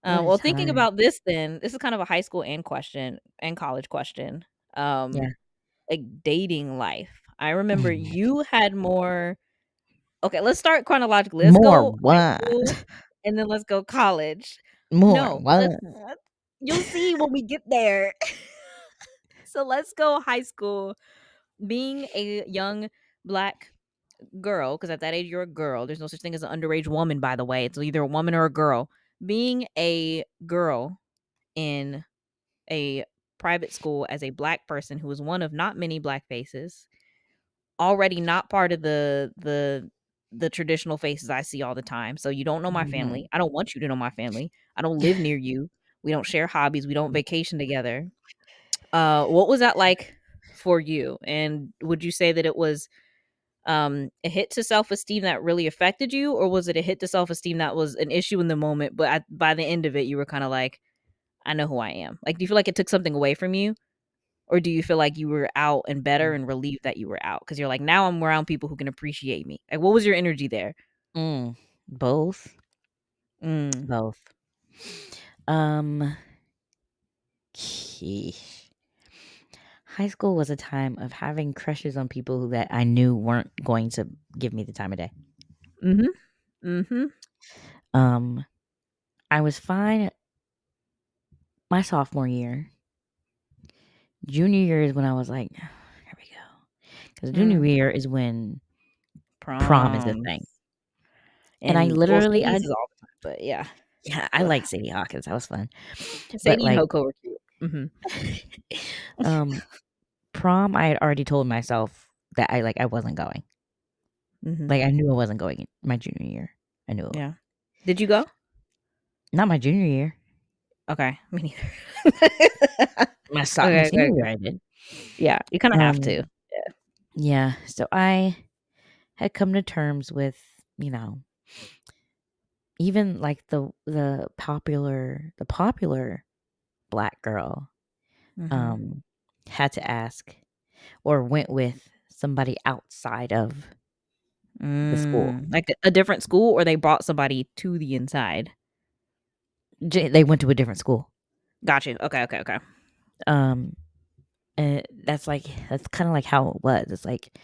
What a Well, thinking time. about this then, this is kind of a high school and college question. Yeah. Like dating life. I remember you had more. Okay, let's start chronologically. Let's More go high what? school and then let's go college. More No, let's what? you'll see when we get there. So let's go high school. Being a young black girl, because at that age you're a girl. There's no such thing as an underage woman, by the way. It's either a woman or a girl. Being a girl in a private school as a black person who is one of not many black faces, already not part of the traditional faces I see all the time. So you don't know my Mhm. family. I don't want you to know my family. I don't live near you. We don't share hobbies. We don't vacation together. What was that like for you? And would you say that it was a hit to self-esteem that really affected you, or was it a hit to self-esteem that was an issue in the moment, but by the end of it you were kind of like, I know who I am? Like, do you feel like it took something away from you? Or do you feel like you were out and better and relieved that you were out? Because 'Cause you're like, "Now I'm around people who can appreciate me." Like, what was your energy there? Both. Mm. Both. Um, Sheesh. High school was a time of having crushes on people that I knew weren't going to give me the time of day. Mhm. Mhm. Um, I was fine my sophomore year. Junior year is when I was like, here we go. Because junior Mm. year is when prom is a Proms. thing. And I And, well, literally, Sadie's is all the time, but yeah. yeah, I Ugh. like Sadie Hawkins. That was fun. But Sadie and like, Hoko were cute. Mhm. um, prom, I had already told myself that I wasn't going. Mhm. Like I knew I wasn't going in my junior year. I knew it. Yeah. Did you go? Not my junior year. Okay, me neither. My Okay, okay, senior year okay. I did. Yeah, you kinda have to. Um, yeah. So I had come to terms with, you know, even like the popular black girl Mhm. um had to ask or went with somebody outside of the school. Like a different school, or they brought somebody to the inside? They went to a different school. Got you. Okay, okay, okay. Um and that's kind of like how it was. It's like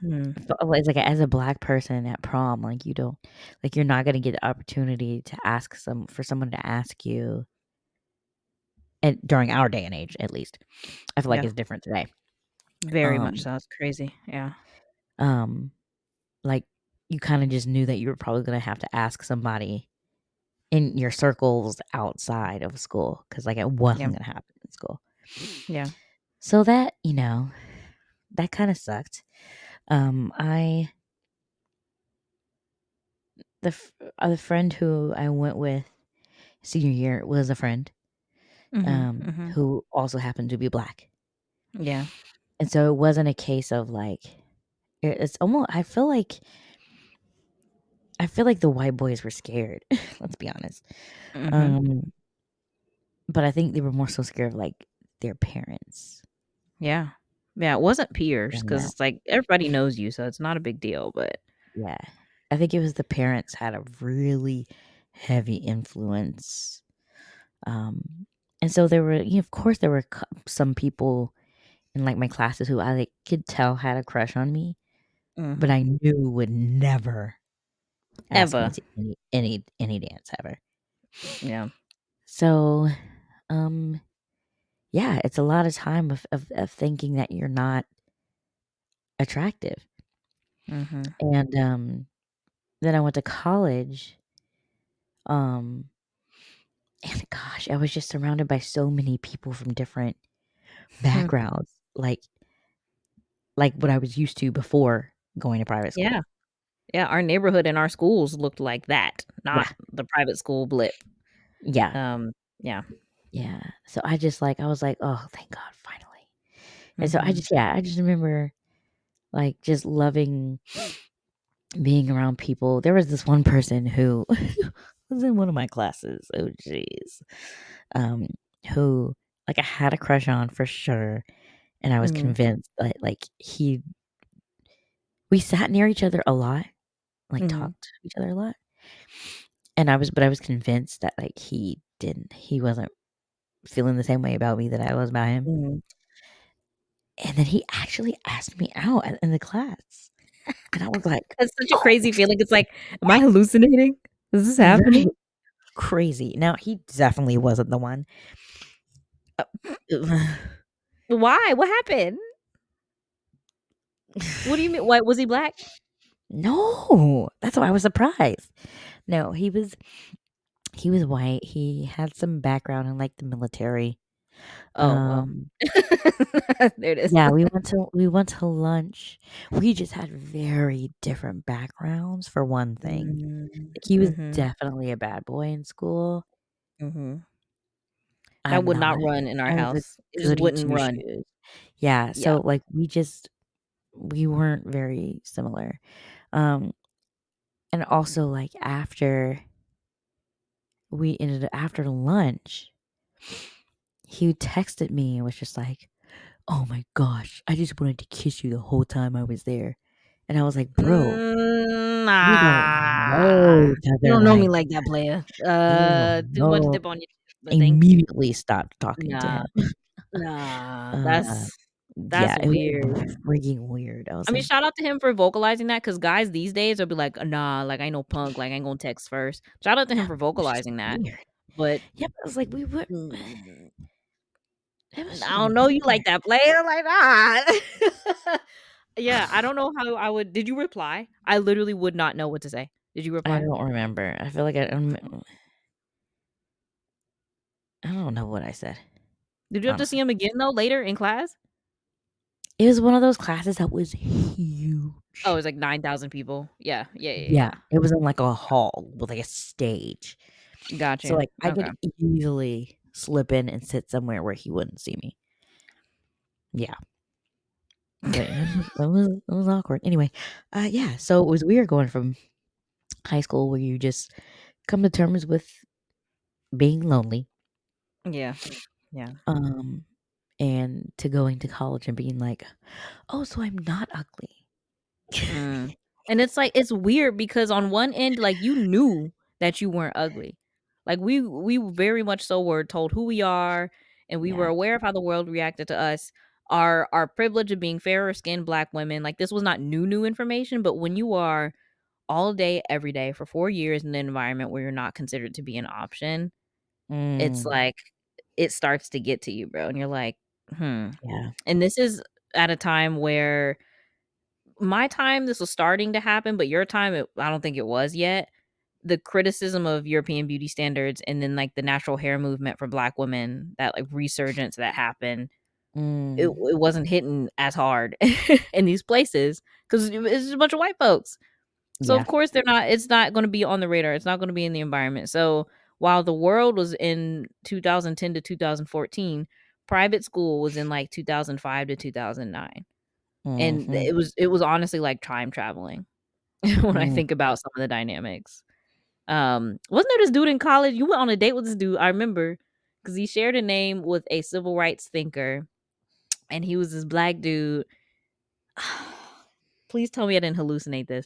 Hmm. it's like as a black person at prom, like you don't like you're not gonna get the opportunity to ask someone to ask you and during our day and age at least. I feel like Yeah, it's different today. very much Um so. It's crazy. Yeah. um like you kind of just knew that you were probably gonna have to ask somebody in your circles outside of school because like it Yeah. wasn't gonna happen in school. Yeah. So that, that kind of sucked. I the friend who I went with senior year was a friend Mhm. Mhm. who also happened to be black. Yeah. And so it wasn't a case of like it's almost I feel like the white boys were scared. Let's be honest. Mhm. Um but I think they were more so scared of like their parents Yeah. Yeah, it wasn't peers than because that. it's like everybody knows you, so it's not a big deal, but Yeah. I think it was the parents had a really heavy influence. Um and so there were of course there were some people in like my classes who I like could tell had a crush on me, but Mhm. I knew would never ask me Ever. to any dance ever. Yeah. So, um, yeah, it's a lot of time of thinking that you're not attractive. Mhm. And then I went to college. Um, and gosh, I was just surrounded by so many people from different Hmm. backgrounds, like what I was used to before going to private Yeah. school. Yeah, our neighborhood and our schools looked like that, not Yeah, the private school blip. yeah, Yeah. yeah. So I was like, oh, thank God, finally. And so Mhm. I just remember like just loving being around people. There was this one person who was in one of my classes. Oh jeez. Um, who like I had a crush on for sure, and I was Mhm. convinced that like we sat near each other a lot, like Mhm. talked to each other a lot, but I was convinced that like he wasn't feeling the same way about me that I was about him. Mhm. And then he actually asked me out in the class. And I was like, That's such a "Oh, crazy feeling. It's like, am I hallucinating? Is this right, happening? crazy." Now, he definitely wasn't the one. Uh, Uh, why? What happened? What do you mean? What was he black? No, that's why I was surprised. No, he was white. He had some background in like the military. Oh, well. Um, There it is. yeah, we went to lunch. We just had very different backgrounds for one thing. Mm, Like, he was mhm, definitely a bad boy in school. mhm. That I'm would not. not run in our I was a house. It just goody wouldn't two run. shoes. Yeah, Yeah. so, like, we weren't very similar. Um, and also, like, after lunch, he texted me and was just like, "Oh my gosh, I just wanted to kiss you the whole time I was there." And I was like, "Bro, we don't Nah. know each You other don't know me like like that, player. we don't Too much know." dip on your chip, but thank you. Immediately stopped talking to Nah, him. nah. Uh, That's yeah, it was weird. freaking weird. I I was mean, like, shout out to him for vocalizing that, because guys these days will be like, "Nah, like, I ain't no punk, like, I ain't gonna text first." Shout out to him yeah, for it was just vocalizing that, weird. but, Yeah, but I was like, mm, it was I just don't know you weird. like that, player, like, nah. Yeah, I don't know how I would. Did you reply? I literally would not know what to say. Did you I reply? don't remember. I feel like I don't know what I said, Did you have to see honestly. him again, though, later in class? It was one of those classes that was Oh, it huge. was like 9,000 people. Yeah, yeah, yeah, Yeah, yeah. it was in like a hall with like a stage. Got So you. like I Okay. could easily slip in and sit somewhere where he wouldn't see me. Yeah. But it was awkward. Anyway, yeah, so it was weird going from high school where you just come to terms with being lonely, Yeah, yeah. um, and to going to college and being like, "Oh, so I'm not ugly." Mm. And it's like it's weird because on one end, like, you knew that you weren't ugly. Like, we very much so were told who we are, and we were Yeah. aware of how the world reacted to us. Our privilege of being fairer skinned Black women, like, this was not new information, but when you are all day, every day for 4 years in an environment where you're not considered to be an option, it's Mm, like it starts to get to you, bro, and you're like, "Hmm." yeah. And this is at a time where my time, this was starting to happen, but your time, I don't think it was yet. The criticism of European beauty standards and then, like, the natural hair movement for Black women, that, like, resurgence that happened, Mm, it wasn't hitting as hard in these places 'cause it's just a bunch of white folks. So, of yeah. course, it's not gonna be on the radar, it's not gonna be in the environment. So, while the world was in 2010 to 2014, private school was in, like, 2005 to 2009. And Mhm. it was honestly like time traveling when I Mm. think about some of the dynamics. Wasn't there this dude in college? You went on a date with this dude, I remember, because he shared a name with a civil rights thinker, and he was this Black dude. Please tell me I didn't hallucinate this.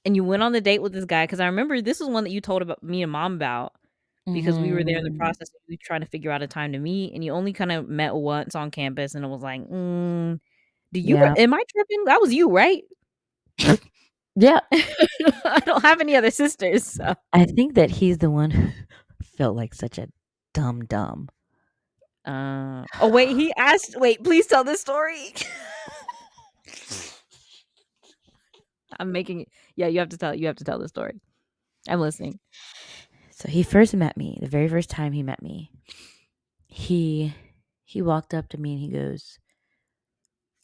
And you went on the date with this guy, because I remember this was one that you told about me and mom about, because we were there in the Mhm. process of you trying to figure out a time to meet, and you only kinda met once on campus, and it was like, do you Yeah. am I tripping? That was you, right? Yeah. I don't have any other sisters, so I think that he's the one who felt like such a dumb. oh, wait, he asked wait, please tell this story. I'm making it yeah, you have to tell the story. I'm listening. So he first met me, the very first time he met me, he he walked up to me and he goes,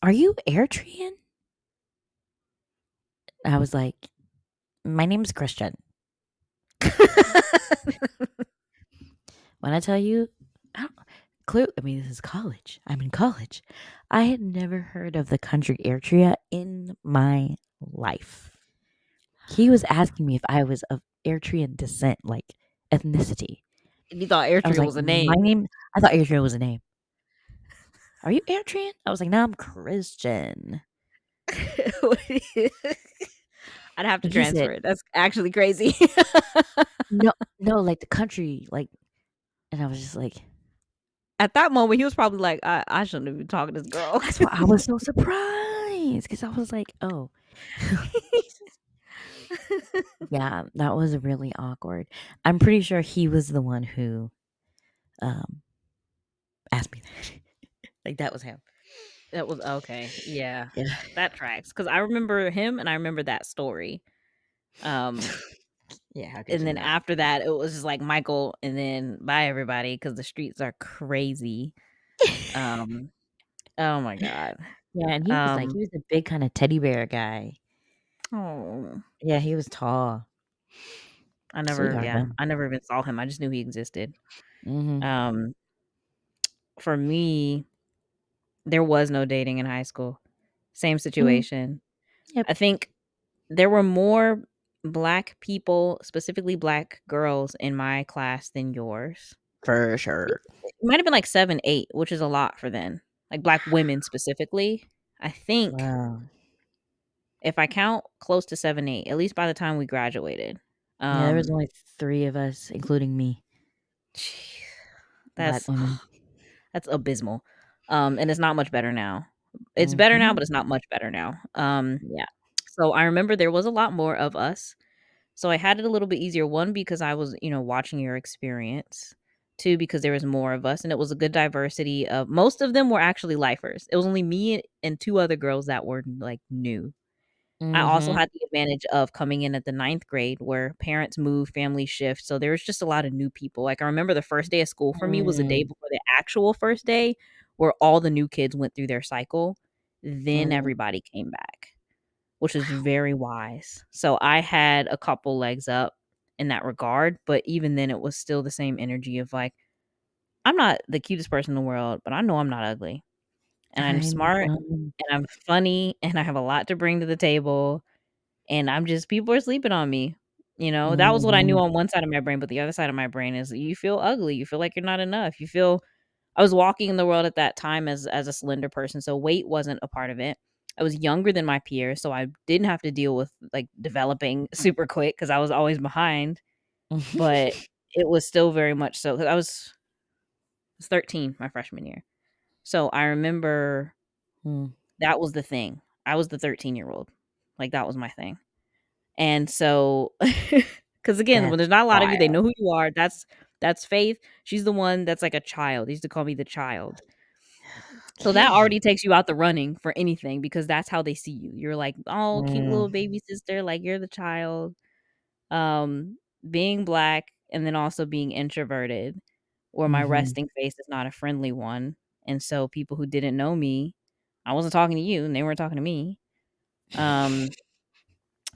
"Are you Eritrean?" I was like, "My name's Christian." When I tell you, I don't I mean, this is college. I'm in college. I had never heard of the country Eritrea in my life. He was asking me if I was of Eritrean descent, like ethnicity. And you thought I was Airstream like, was a "My name. name." I thought Eritrea was a name. "Are you Eritrean?" I was like, "No, I'm Christian." I'd have to And he transfer said, it. That's actually crazy. "No, no, like the country, like," and I was just like, At that moment, he was probably like, I shouldn't have been talking to this girl. that's why I was so surprised because I was like, "Oh." Yeah, that was really awkward. I'm pretty sure he was the one who, um, asked me that. Like, that was him. That was okay. Yeah. Yeah. That tracks. Because I remember him and I remember that story. Um, Yeah, how could and you then not? after that, it was just like Michael and then bye everybody because the streets are crazy. Um, oh my God. Yeah, and Um, he was a big kinda teddy bear guy. oh, Yeah, he was tall. Sweetheart, yeah, though. I never even saw him. I just knew he existed. Mhm. Um, for me, there was no dating in high school. Same Mm, situation. yep. I think there were more black people, specifically black girls in my class than yours. For It sure. might have been like 7, 8, which is a lot for then. Like black women specifically. I think Wow. if I count close to 7, 8, at least by the time we graduated. Yeah, there was Um only 3 of us, including me, black that's women. that's abysmal. And it's not much better now. It's better now, but Mhm. it's not much better now. Yeah. So I remember there was a lot more of us. So I had it a little bit easier. One, because I was, watching your experience. Two, because there was more of us and it was a good diversity of most of them were actually lifers. It was only me and two other girls that were like new. I also Mhm. had the advantage of coming in at the ninth grade where parents move, family shift. So there was just a lot of new people. Like I remember the first day of school for me was the day Mm. before the actual first day where all the new kids went through their cycle. Then Mm. everybody came back, which is very wise. So I had a couple legs up in that regard, but even then it was still the same energy of like, I'm not the cutest person in the world, but I know I'm not ugly. And I'm I'm smart and I'm funny and I have a lot to bring to the table and I'm just people are sleeping on me. That was what I knew Mhm. on one side of my brain, but the other side of my brain is you feel ugly. You feel like you're not enough. You feel I was walking in the world at that time as a slender person, so weight wasn't a part of it. I was younger than my peers, so I didn't have to deal with, like, developing super quick because I was always behind, but it was still very much so 'cause I was 13 my freshman year. So, I remember Mm. that was the thing. I was the 13-year-old. Like, that was my thing. And so, because again, when That's there's not a lot of you, they wild. know who you are. That's Faith. She's the one that's like a child. They used to call me the child. So that already takes you out the running for anything because that's how they see you. You're like, "Oh, cute little Mm. baby sister," like, you're the child. Um, being black and then also being introverted, or my Mhm. resting face is not a friendly one, and so people who didn't know me I wasn't talking to you, and they weren't talking to me. Um,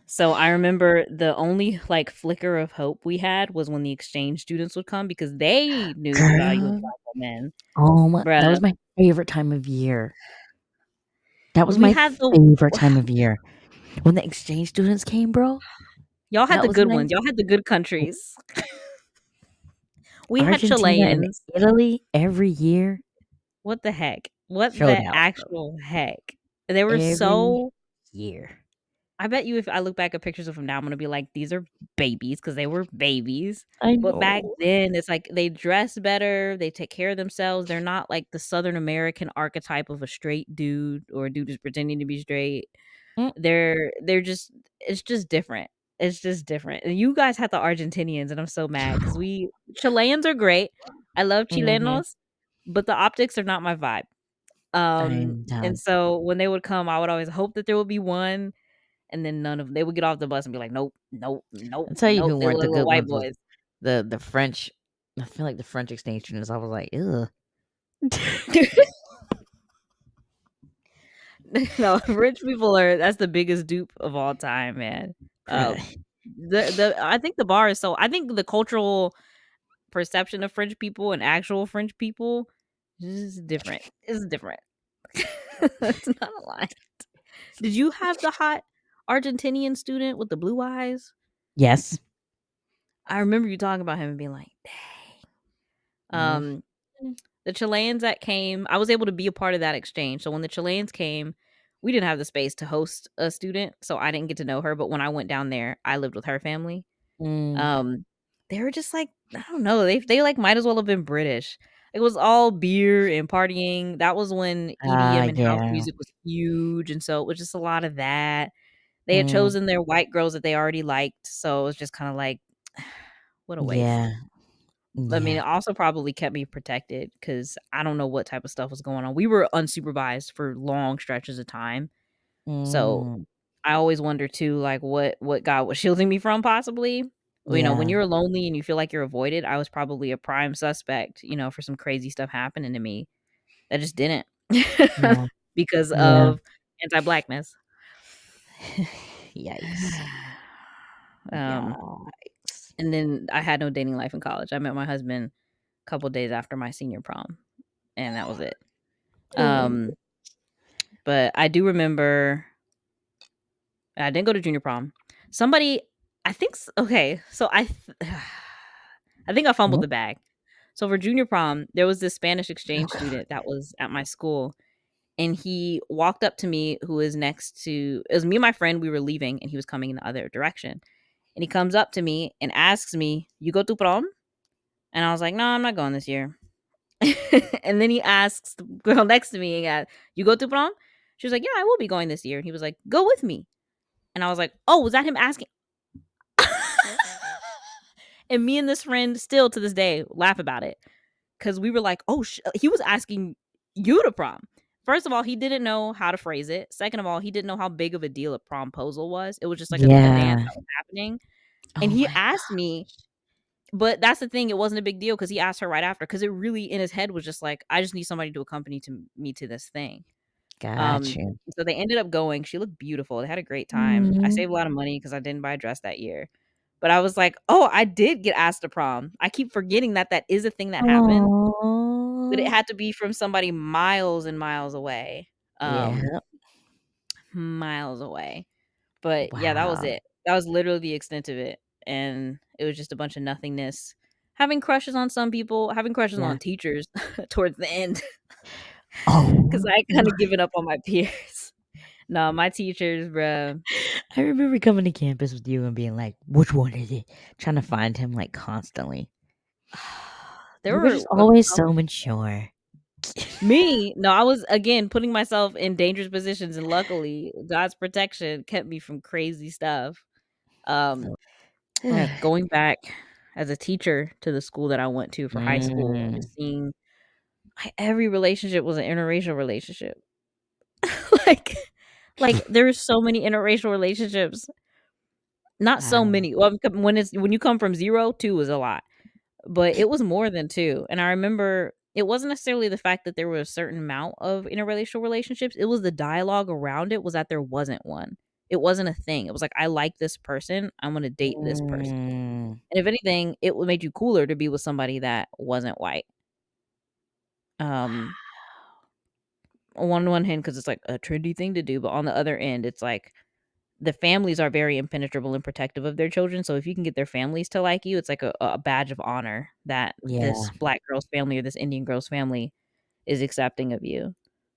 so I remember the only, like, flicker of hope we had was when the exchange students would come because they knew the value of Girl. black women. Oh my, Bruh, that was my favorite time of year. That was we my had the favorite time of year. When the exchange students came, bro, y'all had that the was good my ones. Y'all had the good countries. We had Argentina and Chileans. Italy every year What the heck? What showed the out, bro. actual heck? They were Every so year. I bet you if I look back at pictures of them now, I'm gonna be like, "These are babies because they were babies." I But back know. then, it's like they dress better, they take care of themselves, they're not like the Southern American archetype of a straight dude or a dude who's pretending to be straight. Mm, They're just it's just different. It's just different. And you guys had the Argentinians, and I'm so mad because we Chileans are great. I love mhm. Chilenos, but the optics are not my vibe. I'm And done. so when they would come, I would always hope that there would be one, and then none of them. They would get off the bus and be like, "Nope, nope, nope, I'll tell you nope." who They weren't look the like little good white ones was boys. the French. I feel like the French exchange students, I was like, "Ugh." No, rich people are that's the biggest dupe of all time, man. Bruh. The I think the bar is so I think the cultural perception of French people and actual French people is different. It's different. It's not aligned. Did you have the hot Argentinian student with the blue eyes? Yes. I remember you talking about him and being like, "Dang." Mhm. The Chileans that came, I was able to be a part of that exchange. So when the Chileans came, we didn't have the space to host a student, so I didn't get to know her, but when I went down there, I lived with her family. Mm. Um, they were just like, I don't know, they like might as well have been British. It was all beer and partying. That was when EDM and house Yeah. music was huge, and so it was just a lot of that. They had Mm. chosen their white girls that they already liked, so it was just kinda like, what a waste. Yeah. I mean, Yeah. it also probably kept me protected because I don't know what type of stuff was going on. We were unsupervised for long stretches of time, so Mm. I always wonder too, like, what God was shielding me from possibly. When Yeah. you're lonely and you feel like you're avoided, I was probably a prime suspect, for some crazy stuff happening to me that just didn't Yeah. because Yeah. of anti-blackness. Yikes. Um, Yikes. and then I had no dating life in college. I met my husband a couple days after my senior prom, and that was it. Oh. Um, but I do remember I didn't go to junior prom. Somebody I think s okay, so I think I fumbled Mm. the bag. So for junior prom, there was this Spanish exchange student that was at my school, and he walked up to me who is next to it was me and my friend, we were leaving, and he was coming in the other direction. And he comes up to me and asks me, "You go to prom?" And I was like, "No, I'm not going this year." And then he asks the girl next to me, "You go to prom?" She was like, "Yeah, I will be going this year." And he was like, "Go with me." And I was like, "Oh, was that him asking?" And me and this friend still to this day laugh about it because we were like, "Oh, he was asking you to prom." First of all, he didn't know how to phrase it. Second of all, he didn't know how big of a deal a promposal was. It was just like a dance Yeah. that was happening. And Oh he my asked god. me, but that's the thing, it wasn't a big deal because he asked her right after because it really in his head was just like, I just need somebody to accompany to me to this thing. Got Um, you. so they ended up going. She looked beautiful. They had a great time. I Mhm. saved a lot of money because I didn't buy a dress that year. But I was like, "Oh, I did get asked to prom." I keep forgetting that that is a thing that happened, but it Aw. had to be from somebody miles and miles away. Um, Yeah. miles away. But yeah, that was Wow. it. That was literally the extent of it, and it was just a bunch of nothingness. Having crushes on some people, having crushes Yeah. on teachers towards the end, because Oh. I had kinda given up on my peers. No, my teachers, bruh. I remember coming to campus with you and being like, "Which one is it?" Trying to find him, like, constantly. There You were were just a always couple so mature. Me? No, I was, again, putting myself in dangerous positions, and luckily, God's protection kept me from crazy stuff. Um, going back as a teacher to the school that I went to for high school and Mm. just seeing every relationship was an interracial relationship. Like there are so many interracial relationships. Not so Wow. many. Well, when you come from 0, 2 is a lot. But it was more than 2, and I remember it wasn't necessarily the fact that there was a certain amount of interracial relationships, it was the dialogue around it was that there wasn't one. It wasn't a thing. It was like, "I like this person, I'm gonna date this person." Mm. And if anything, it would made you cooler to be with somebody that wasn't white. Um, on one hand, because it's like a trendy thing to do, but on the other end, it's like the families are very impenetrable and protective of their children, so if you can get their families to like you, it's like a badge of honor that Yeah. this black girl's family or this Indian girl's family is accepting of you.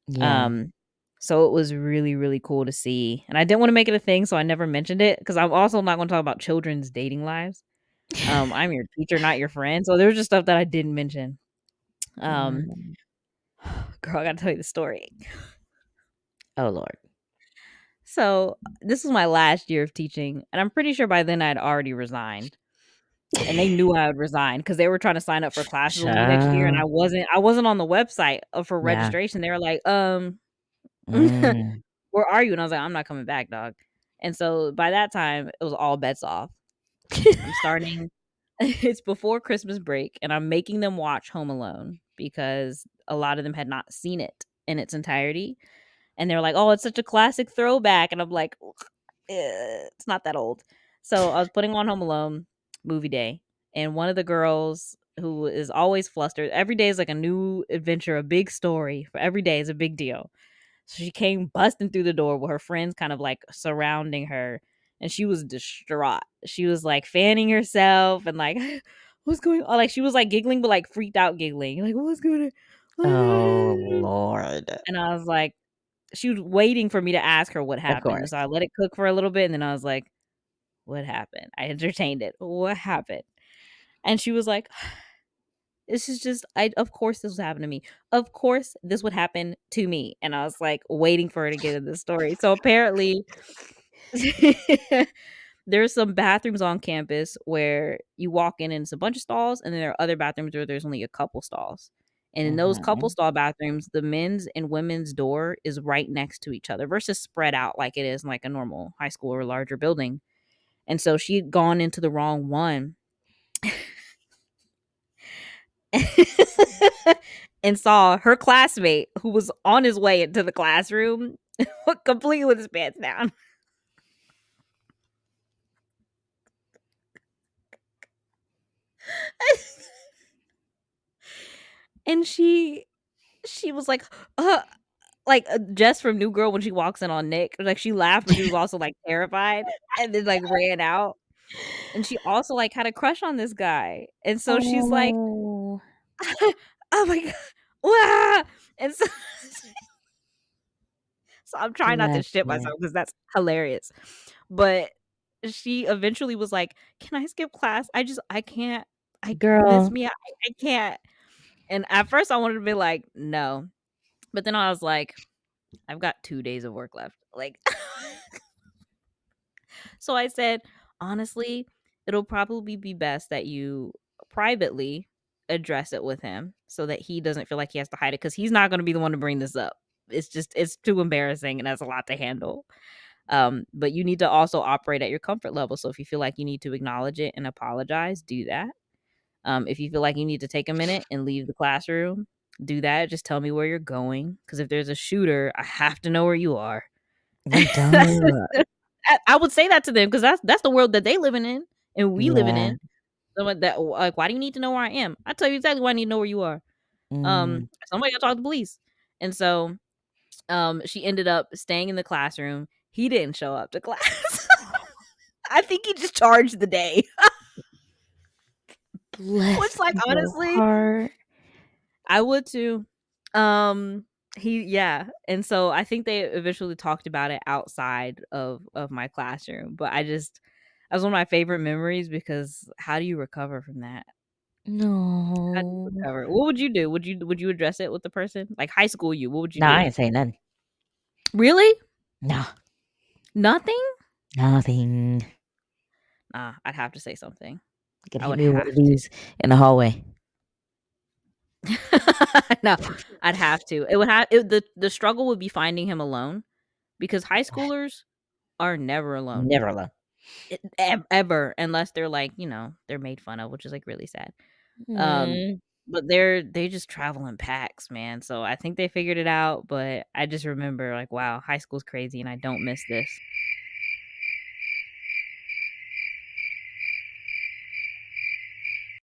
Yeah. Um, so it was really, really cool to see, and I didn't wanna make it a thing, so I never mentioned it because 'cause I'm also not gonna talk about children's dating lives. I'm your teacher, not your friend, so there's just stuff that I didn't mention. Um, Mm. girl, I gotta tell you the story. Oh, Lord. So, this was my last year of teaching, and I'm pretty sure by then I'd already resigned. And they knew I would resign because they were trying to sign up for classes with me next year, and Child. I wasn't on the website, for Yeah. registration. They were like, Mm. where are you?" And I was like, "I'm not coming back, dog." And so by that time, it was all bets off. I'm starting it's before Christmas break, and I'm making them watch Home Alone because a lot of them had not seen it in its entirety, and they're like, "Oh, it's such a classic throwback," and I'm like, It's not that old." So, I was putting on Home Alone movie day, and one of the girls who is always flustered every day is like a new adventure, a big story, for every day is a big deal. So she came busting through the door with her friends kind of like surrounding her, and she was distraught. She was like fanning herself and like, "What's going on?" Like she was like giggling, but like freaked out giggling. Like, "What's going on? What's going Oh, on?" Lord. And I was like, she was waiting for me to ask her what Of happened, and so course. I let it cook for a little bit, and then I was like, "What happened?" I entertained it. "What happened?" And she was like, "This is just I of course this would happen to me. Of course this would happen to me." And I was, like, waiting for her to get in the story. So apparently there's some bathrooms on campus where you walk in and it's a bunch of stalls, and then there are other bathrooms where there's only a couple stalls. And in those couple Mhm. stall bathrooms, the men's and women's door is right next to each other versus spread out like it is in, like, a normal high school or larger building. And so she had gone into the wrong one and saw her classmate who was on his way into the classroom completely with his pants down. And she was like, Jess from New Girl when she walks in on Nick, like, she laughed, but she was also, like, terrified and then, like, ran out. And she also, like, had a crush on this guy. And so she's like, Oh, "Oh my god. Wah!" And so so I'm trying not to bless shit you. myself because that's hilarious. But she eventually was like, "Can I skip class? I can't. I miss Girl, me. I can't." And at first I wanted to be like, "No." But then I was like, "I've got 2 days of work left." Like so I said, "Honestly, it'll probably be best that you privately address it with him so that he doesn't feel like he has to hide it because he's not gonna be the one to bring this up. It's too embarrassing and that's a lot to handle." But you need to also operate at your comfort level. So if you feel like you need to acknowledge it and apologize, do that. If you feel like you need to take a minute and leave the classroom, do that. Just tell me where you're going. Because if there's a shooter, I have to know where you are. That's duh. I would say that to them because that's the world that they living in and we living Yeah. in. Someone that like, why do you need to know where I am? I tell you exactly why I need to know where you are. Mm. Somebody got to talk to the police. And so she ended up staying in the classroom. He didn't show up to class. I think he just charged the day, which, Bless like, your honestly, heart. I would too. Um, yeah, and so I think they eventually talked about it outside of my classroom, but that was one of my favorite memories because how do you recover from that? How do you No. recover? What would you do? Would you address it with the person? Like high school you, what would you No, I do? ain't saying nothing. Really? No, Nothing? nothing. Nah, I'd have to say something. Gonna I hit would me with one have of to. these in the hallway. No, I'd have to. It would have it the struggle would be finding him alone because high schoolers are never alone. Never alone. Ever, unless they're, like, they're made fun of, which is, like, really sad. Um, Mm. but they just travel in packs, man, so I think they figured it out, but I just remember, like, wow, high school's crazy, and I don't miss this.